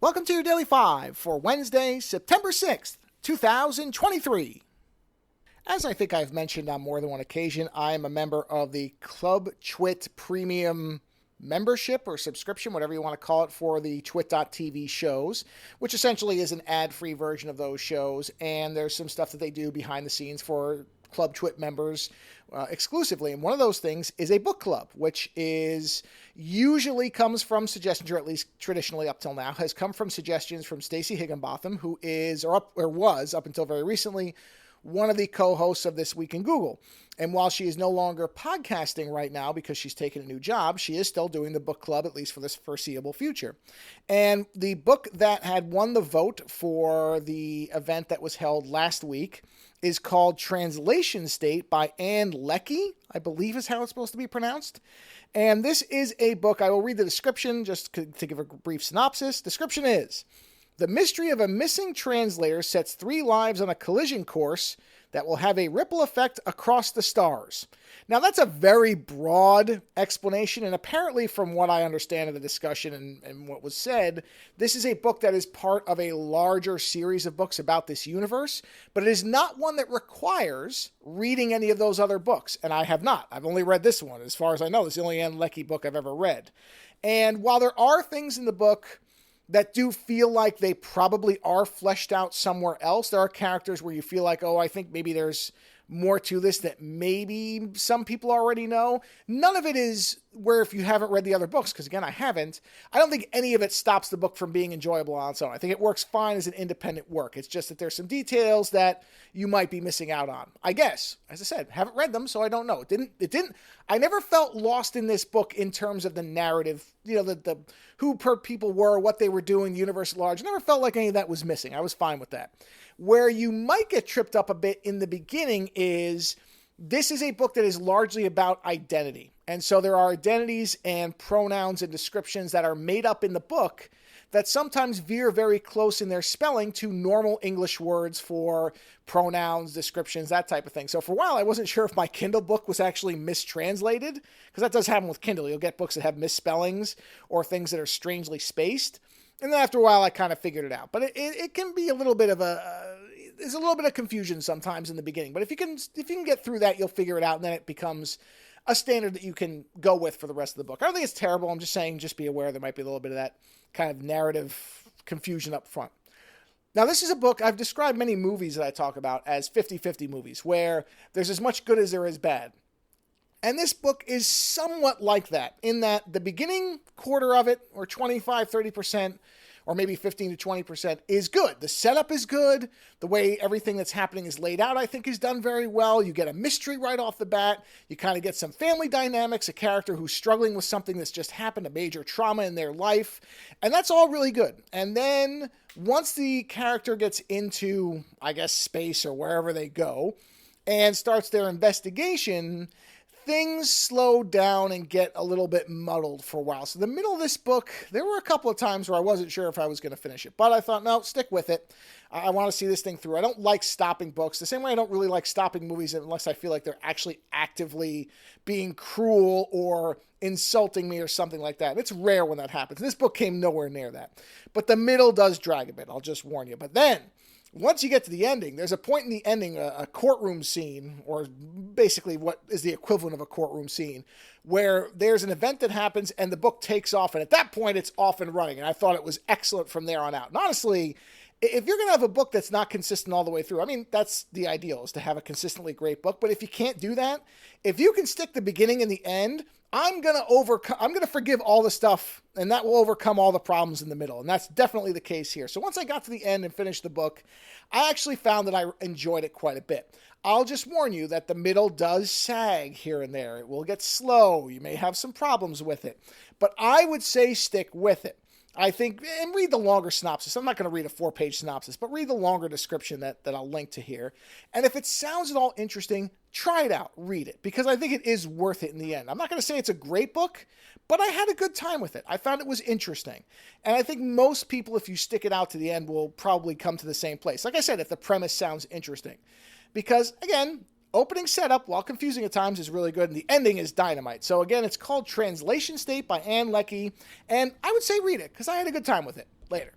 Welcome to your Daily 5 for Wednesday, September 6th, 2023. As I think I've mentioned on more than one occasion, I am a member of the Club Twit Premium membership or subscription, whatever you want to call it, for the twit.tv shows, which essentially is an ad-free version of those shows, and there's some stuff that they do behind the scenes for Club Twit members exclusively. And one of those things is a book club, which is usually comes from suggestions, or at least traditionally up till now, has come from suggestions from Stacey Higginbotham, who is, or was up until very recently, one of the co-hosts of This Week in Google. And while she is no longer podcasting right now because she's taken a new job, she is still doing the book club, at least for this foreseeable future. And the book that had won the vote for the event that was held last week is called Translation State by Anne Leckie, I believe is how it's supposed to be pronounced. And this is a book, I will read the description just to give a brief synopsis. Description is: the mystery of a missing translator sets 3 lives on a collision course that will have a ripple effect across the stars. Now, that's a very broad explanation, and apparently from what I understand of the discussion and what was said, this is a book that is part of a larger series of books about this universe, but it is not one that requires reading any of those other books, and I have not. I've only read this one. As far as I know, this is the only Anne Leckie book I've ever read. And while there are things in the book that do feel like they probably are fleshed out somewhere else, there are characters where you feel like, oh, I think maybe there's more to this that maybe some people already know. None of it is where, if you haven't read the other books, because again, I haven't, I don't think any of it stops the book from being enjoyable on its own. I think it works fine as an independent work. It's just that there's some details that you might be missing out on. I guess, as I said, haven't read them, so I don't know. I never felt lost in this book in terms of the narrative, the who people were, what they were doing, the universe at large. I never felt like any of that was missing. I was fine with that. Where you might get tripped up a bit in the beginning is this is a book that is largely about identity. And so there are identities and pronouns and descriptions that are made up in the book that sometimes veer very close in their spelling to normal English words for pronouns, descriptions, that type of thing. So for a while, I wasn't sure if my Kindle book was actually mistranslated, because that does happen with Kindle. You'll get books that have misspellings or things that are strangely spaced. And then after a while, I kind of figured it out. But it can be a little bit of there's a little bit of confusion sometimes in the beginning. But if you can get through that, you'll figure it out, and then it becomes a standard that you can go with for the rest of the book. I don't think it's terrible. I'm just saying, just be aware there might be a little bit of that kind of narrative confusion up front. Now, this is a book, I've described many movies that I talk about as 50-50 movies, where there's as much good as there is bad. And this book is somewhat like that, in that the beginning quarter of it, or 25-30%, or maybe 15 to 20%, is good. The setup is good. The way everything that's happening is laid out, I think, is done very well. You get a mystery right off the bat. You kind of get some family dynamics, a character who's struggling with something that's just happened, a major trauma in their life. And that's all really good. And then once the character gets into, I guess, space or wherever they go, and starts their investigation, things slow down and get a little bit muddled for a while. So the middle of this book, there were a couple of times where I wasn't sure if I was going to finish it. But I thought, no, stick with it. I want to see this thing through. I don't like stopping books. The same way I don't really like stopping movies unless I feel like they're actually actively being cruel or insulting me or something like that. It's rare when that happens. This book came nowhere near that. But the middle does drag a bit, I'll just warn you. But then, once you get to the ending, there's a point in the ending, a courtroom scene, or basically what is the equivalent of a courtroom scene, where there's an event that happens and the book takes off, and at that point it's off and running, and I thought it was excellent from there on out. And honestly, if you're going to have a book that's not consistent all the way through, I mean, that's the ideal, is to have a consistently great book, but if you can't do that, if you can stick the beginning and the end, I'm going to forgive all the stuff, and that will overcome all the problems in the middle. And that's definitely the case here. So once I got to the end and finished the book, I actually found that I enjoyed it quite a bit. I'll just warn you that the middle does sag here and there. It will get slow. You may have some problems with it, but I would say stick with it. I think, and read the longer synopsis. I'm not going to read a 4-page synopsis, but read the longer description that I'll link to here. And if it sounds at all interesting, try it out, read it, because I think it is worth it in the end. I'm not going to say it's a great book, but I had a good time with it. I found it was interesting. And I think most people, if you stick it out to the end, will probably come to the same place. Like I said, if the premise sounds interesting. Because, again, opening setup, while confusing at times, is really good, and the ending is dynamite. So again, it's called Translation State by Anne Leckie, and I would say read it, because I had a good time with it. Later.